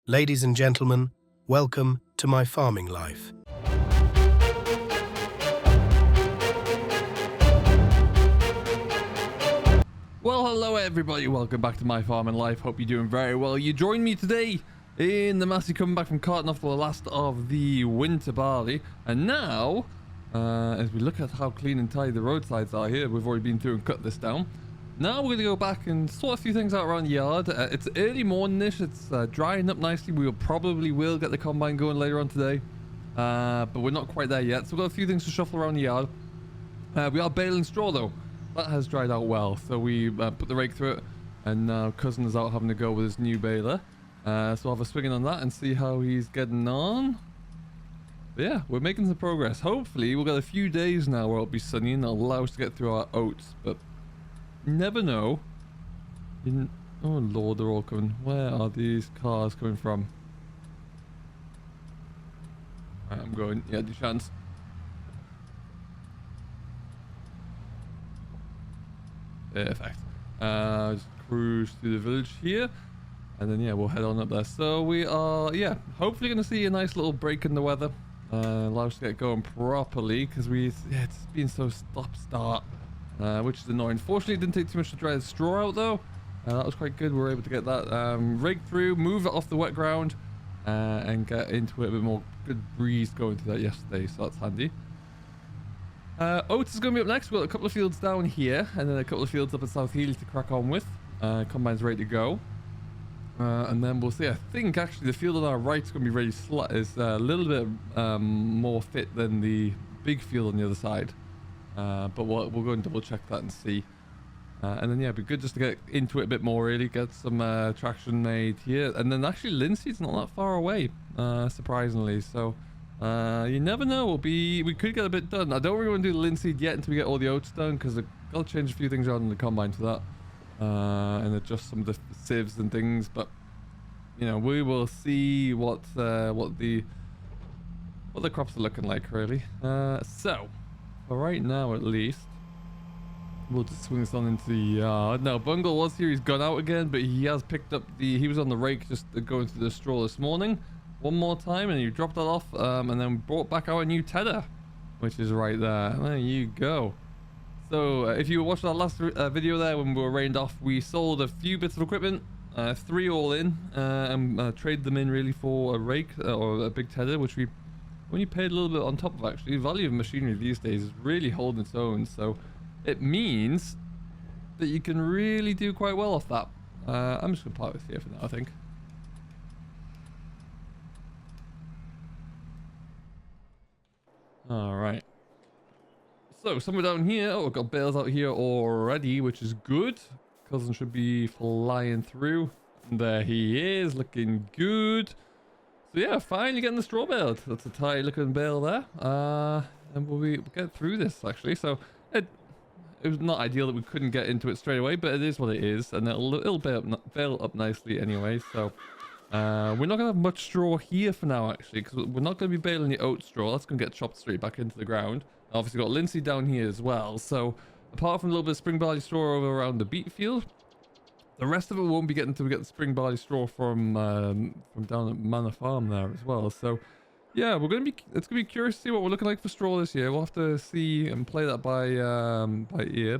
Ladies and gentlemen, welcome to my farming life. Well, hello everybody, welcome back to my farming life. Hope you're doing very well. You joined me today in the Massey coming back from carting off the last of the winter barley. And now, as we look at how clean and tidy the roadsides are here, we've already been through and cut this down. Now we're going to go back and sort a few things out around the yard. It's early morning-ish, it's drying up nicely. We probably will get the combine going later on today. But we're not quite there yet, so we've got a few things to shuffle around the yard. We are baling straw though. That has dried out well, so we put the rake through it, and now cousin is out having to go with his new baler. So I'll have a swing in on that and see how he's getting on. But yeah, we're making some progress. Hopefully we'll get a few days now where it'll be sunny and it'll allow us to get through our oats, but never know. Oh lord, they're all coming. Where are these cars coming from? Alright, I'm going. Yeah, the chance. Perfect. Just cruise through the village here, and then yeah, we'll head on up there. So we are, yeah, hopefully going to see a nice little break in the weather. Allow us to get going properly, because it's been so stop-start, which is annoying. Fortunately, it didn't take too much to dry the straw out though. That was quite good. We were able to get that raked through, move it off the wet ground, and get into it a bit more. Good breeze going through that yesterday, so that's handy. Oats is going to be up next. We've got a couple of fields down here, and then a couple of fields up at South Healy to crack on with. Combine's ready to go. And then we'll see. I think actually the field on our right is going to be really is a little bit more fit than the big field on the other side. But we'll go and double check that and see. And then yeah, it'd be good just to get into it a bit more, really get some traction made here. And then actually Lindsay's not that far away, surprisingly. So you never know. We could get a bit done. I don't really want to do the linseed yet until we get all the oats done, because I'll change a few things around in the combine for that, and adjust some of the sieves and things. But you know, we will see what the crops are looking like, really. So for right now, at least, we'll just swing this on into the yard. Now Bungle was here. He's gone out again, but he has picked up he was on the rake just going through the straw this morning. One more time, and you dropped that off, and then brought back our new tedder, which is right there. There you go. So if you watched our last video there when we were rained off, we sold a few bits of equipment, 3 all in, and traded them in really for a rake or a big tedder, which we only paid a little bit on top of. Actually, the value of machinery these days is really holding its own, so it means that you can really do quite well off that. I'm just gonna park this here for now, I think. All right. So somewhere down here, oh, we've got bales out here already, which is good. Cousin should be flying through. And there he is, looking good. So yeah, finally getting the straw baled. That's a tight looking bale there. And we'll get through this actually. So it was not ideal that we couldn't get into it straight away, but it is what it is, and it'll bale up nicely anyway. So we're not going to have much straw here for now, actually, because we're not going to be baling the oat straw. That's going to get chopped straight back into the ground. Obviously got linseed down here as well. So apart from a little bit of spring barley straw over around the beet field, the rest of it won't be getting until we get the spring barley straw from down at Manor Farm there as well. So yeah, it's going to be curious to see what we're looking like for straw this year. We'll have to see and play that by ear,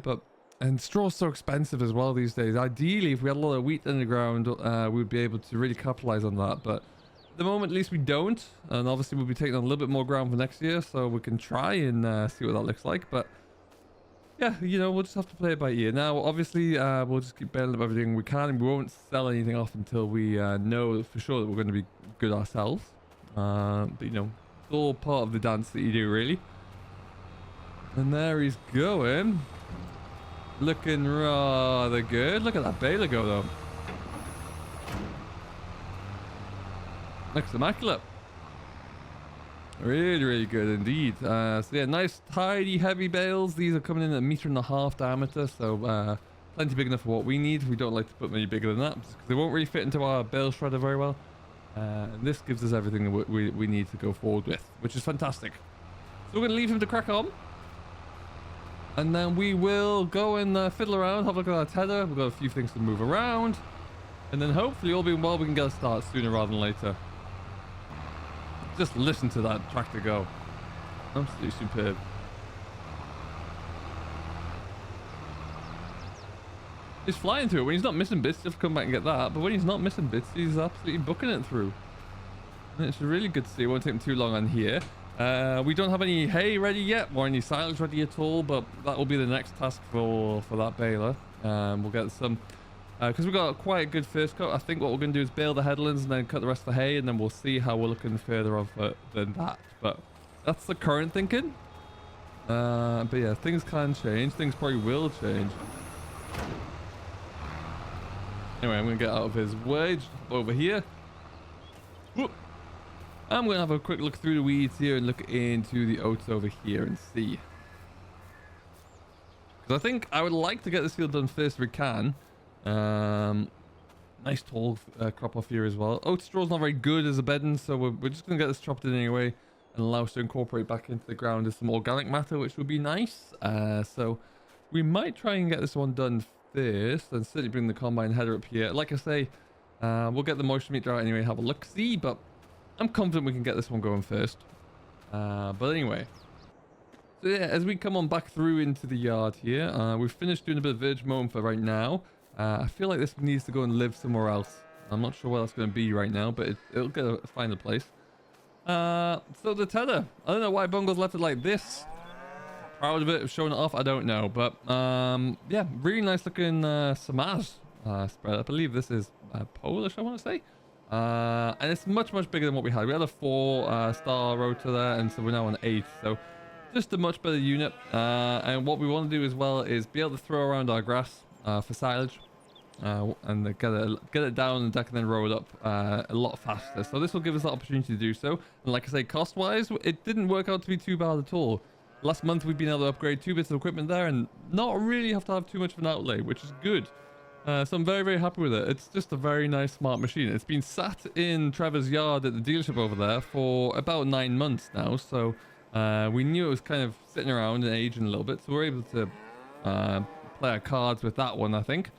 and straw's so expensive as well these days. Ideally, if we had a lot of wheat in the ground, we'd be able to really capitalize on that. But at the moment, at least we don't. And obviously, we'll be taking on a little bit more ground for next year, so we can try and see what that looks like. But yeah, you know, we'll just have to play it by ear. Now, obviously, we'll just keep baling up everything we can. We won't sell anything off until we know for sure that we're going to be good ourselves. But you know, it's all part of the dance that you do, really. And there he's going. Looking rather good. Look at that baler go, though. Looks immaculate. Really, really good indeed. So yeah, nice, tidy, heavy bales. These are coming in at 1.5 meter diameter, so plenty big enough for what we need. We don't like to put many bigger than that, because they won't really fit into our bale shredder very well. And this gives us everything that we need to go forward with, which is fantastic. So we're going to leave him to crack on. And then we will go and fiddle around, have a look at our tether. We've got a few things to move around. And then hopefully, all being well, we can get a start sooner rather than later. Just listen to that tractor go. Absolutely superb. He's flying through it. When he's not missing bits, just come back and get that. But when he's not missing bits, he's absolutely booking it through. And it's really good to see. It won't take him too long on here. We don't have any hay ready yet, or any silage ready at all, but that will be the next task for that baler. We'll get some... because we've got quite a good first cut. I think what we're going to do is bale the headlands and then cut the rest of the hay, and then we'll see how we're looking further off than that. But that's the current thinking. But yeah, things can change. Things probably will change. Anyway, I'm going to get out of his way, just over here. Whoop. I'm going to have a quick look through the weeds here and look into the oats over here and see. Because I think I would like to get this field done first if we can. Nice tall crop off here as well. Oat straw's not very good as a bedding, so we're just going to get this chopped in anyway and allow us to incorporate back into the ground as some organic matter, which would be nice. So we might try and get this one done first and certainly bring the combine header up here. Like I say, we'll get the moisture meter out anyway, have a look-see, but I'm confident we can get this one going first. But anyway, so yeah, as we come on back through into the yard here, we've finished doing a bit of verge mowing for right now. I feel like this needs to go and live somewhere else. I'm not sure where that's going to be right now, but it'll get a find a place. So the tether, I don't know why Bungle's left it like this. Proud of it, of showing it off, I don't know, but yeah, really nice looking Samaj spread. I believe this is Polish, I want to say. And it's much bigger than what we had. We had a 4-star rotor there, and so we're now on 8, so just a much better unit. And what we want to do as well is be able to throw around our grass for silage, and get it down the deck and then roll it up a lot faster. So this will give us the opportunity to do so. And like I say, cost wise, it didn't work out to be too bad at all. Last month we've been able to upgrade 2 bits of equipment there and not really have to have too much of an outlay, which is good. So I'm very happy with it. It's just a very nice smart machine. It's been sat in Trevor's yard at the dealership over there for about 9 months now, so we knew it was kind of sitting around and aging a little bit, so we're able to play our cards with that one, I think.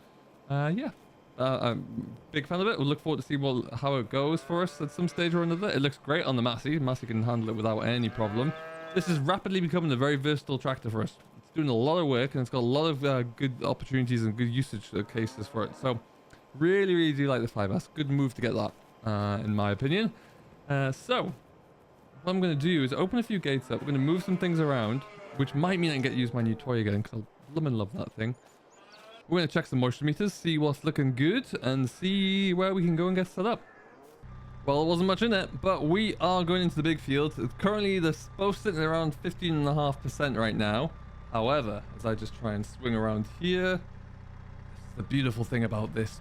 Yeah, I'm a big fan of it. We'll look forward to see how it goes for us at some stage or another. It looks great on the Massey. Massey can handle it without any problem. This is rapidly becoming a very versatile tractor for us. It's doing a lot of work, and it's got a lot of good opportunities and good usage cases for it. So really do like the 5S. Good move to get that, in my opinion. So what I'm going to do is open a few gates up. We're going to move some things around, which might mean I can get to use my new toy again, because I love that thing. We're going to check some moisture meters, see what's looking good, and see where we can go and get set up. Well, there wasn't much in it, but we are going into the big field. Currently, they're both sitting around 15.5% right now. However, as I just try and swing around here, this is the beautiful thing about this.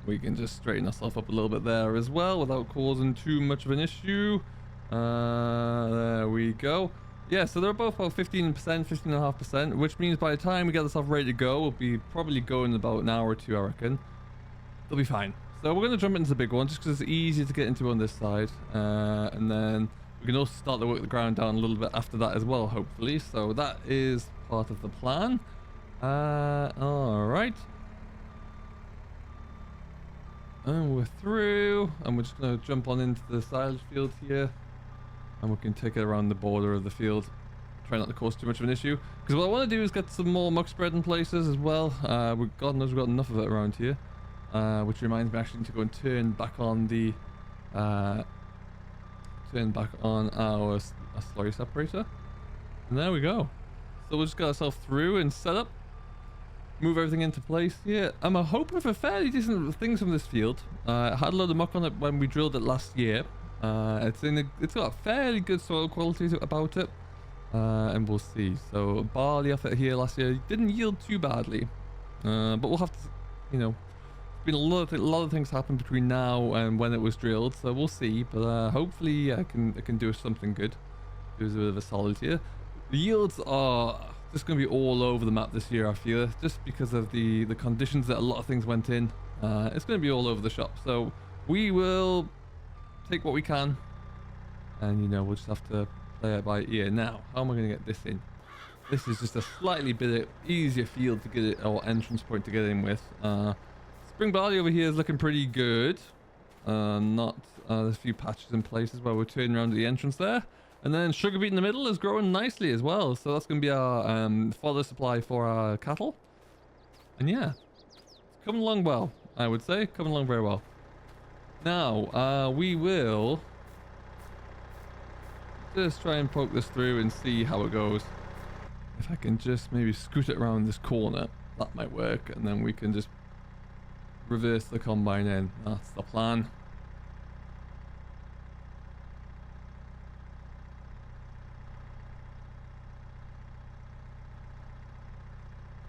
We can just straighten ourselves up a little bit there as well without causing too much of an issue. There we go. Yeah, so they're both about 15%, 15.5%, which means by the time we get this off ready to go, we'll be probably going about an hour or two, I reckon. They'll be fine. So we're going to jump into the big one, just because it's easier to get into on this side. And then we can also start to work the ground down a little bit after that as well, hopefully. So that is part of the plan. Alright. And we're through. And we're just going to jump on into the silage field here. And we can take it around the border of the field. Try not to cause too much of an issue. Because what I want to do is get some more muck spread in places as well. God knows we've got enough of it around here. Which reminds me actually to go and turn back on the... turn back on our slurry separator. And there we go. So we'll just get ourselves through and set up. Move everything into place here. I'm hoping for fairly decent things from this field. I had a load of muck on it when we drilled it last year. It's got fairly good soil quality about it, and we'll see. So barley off it here last year didn't yield too badly, but we'll have to, you know, been a lot of things happen between now and when it was drilled, so we'll see. But hopefully I can do something good. Do a bit of a solid here. The yields are just going to be all over the map this year, I feel, just because of the conditions that a lot of things went in. It's going to be all over the shop, so we will take what we can, and you know, we'll just have to play it by ear. Now, how am I going to get this in? This is just a slightly bit easier field to get it, or entrance point to get in with. Spring barley over here is looking pretty good. There's a few patches in places where we're turning around to the entrance there. And then sugar beet in the middle is growing nicely as well. So that's going to be our fodder supply for our cattle. And yeah, it's coming along well, I would say. Coming along very well. Now, we will just try and poke this through and see how it goes. If I can just maybe scoot it around this corner, that might work. And then we can just reverse the combine in. That's the plan.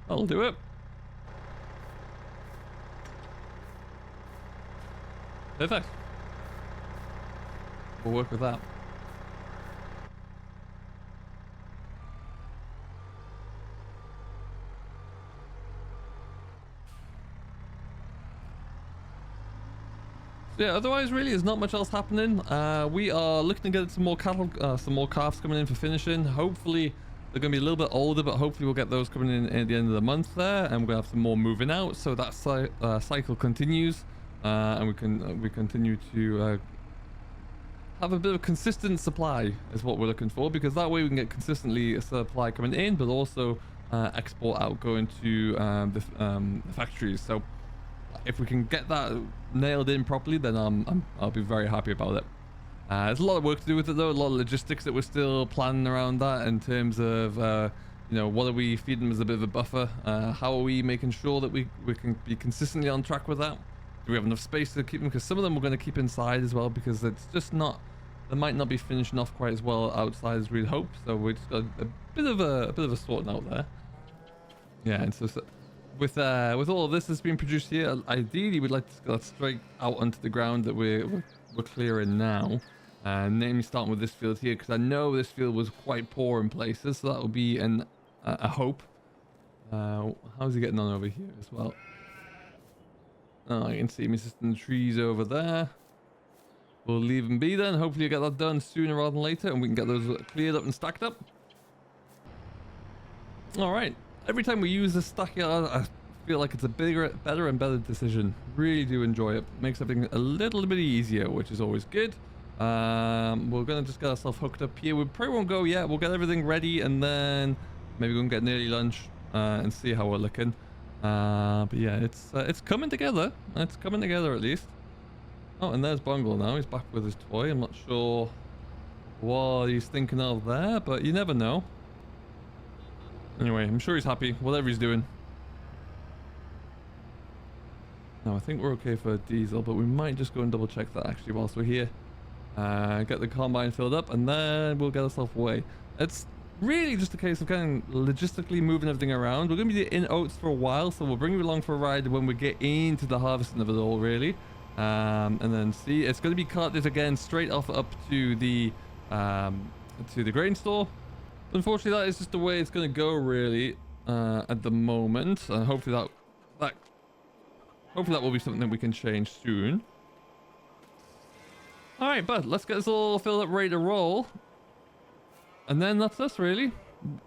That'll do it. Perfect. We'll work with that. Yeah, otherwise really there's not much else happening. We are looking to get some more cattle, some more calves coming in for finishing. Hopefully they're going to be a little bit older, but hopefully we'll get those coming in at the end of the month there, and we're going to have some more moving out, so that cycle continues, and we continue to have a bit of consistent supply is what we're looking for, because that way we can get consistently a supply coming in, but also export out going to the factories. So if we can get that nailed in properly, then I'll be very happy about it. There's a lot of work to do with it though, a lot of logistics that we're still planning around that in terms of you know, what are we feeding them as a bit of a buffer, how are we making sure that we can be consistently on track with that. Do we have enough space to keep them, because some of them we're going to keep inside as well, because it's just not, they might not be finishing off quite as well outside as we'd hope, so we just got a bit of a sorting out there. Yeah, and so with all of this that's being produced here, ideally we'd like to go straight out onto the ground that we're clearing now, and namely starting with this field here, because I know this field was quite poor in places, so that will be a hope. How's he getting on over here as well? Oh, I can see him assisting the trees over there. We'll leave them be then. Hopefully you get that done sooner rather than later, and we can get those cleared up and stacked up. All right. Every time we use this stack yard, I feel like it's a better and better decision. Really do enjoy it. Makes everything a little bit easier, which is always good. We're gonna just get ourselves hooked up here. We probably won't go yet. We'll get everything ready, and then maybe we'll get an early lunch and see how we're looking. But yeah, it's coming together. It's coming together at least. Oh, and there's Bungle now. He's back with his toy. I'm not sure what he's thinking of there, but you never know. Anyway, I'm sure he's happy, whatever he's doing. Now, I think we're okay for diesel, but we might just go and double check that actually whilst we're here. Get the combine filled up, and then we'll get ourselves away. It's really just a case of kind of logistically moving everything around. We're going to be in Oats for a while, so we'll bring you along for a ride when we get into the harvesting of it all, really. And then see, it's going to be carted again straight off up to the grain store. Unfortunately, that is just the way it's going to go, really, at the moment. Hopefully that will be something that we can change soon. All right, bud, let's get this all filled up, ready to roll. And then that's us, really.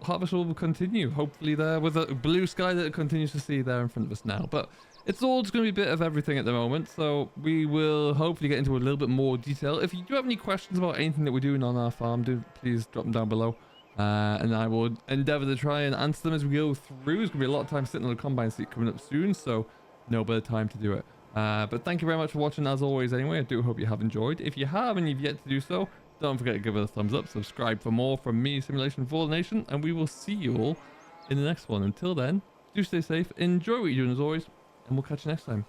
Harvest will continue, hopefully there with a blue sky that it continues to see there in front of us now. But it's all just going to be a bit of everything at the moment, so we will hopefully get into a little bit more detail. If you do have any questions about anything that we're doing on our farm, please drop them down below. And I will endeavor to try and answer them as we go through. There's going to be a lot of time sitting on the combine seat coming up soon, so no better time to do it. But thank you very much for watching as always anyway. I do hope you have enjoyed. If you have and you've yet to do so, don't forget to give it a thumbs up, subscribe for more from me, Simulation for the Nation, and we will see you all in the next one. Until then, do stay safe, enjoy what you're doing as always, and we'll catch you next time.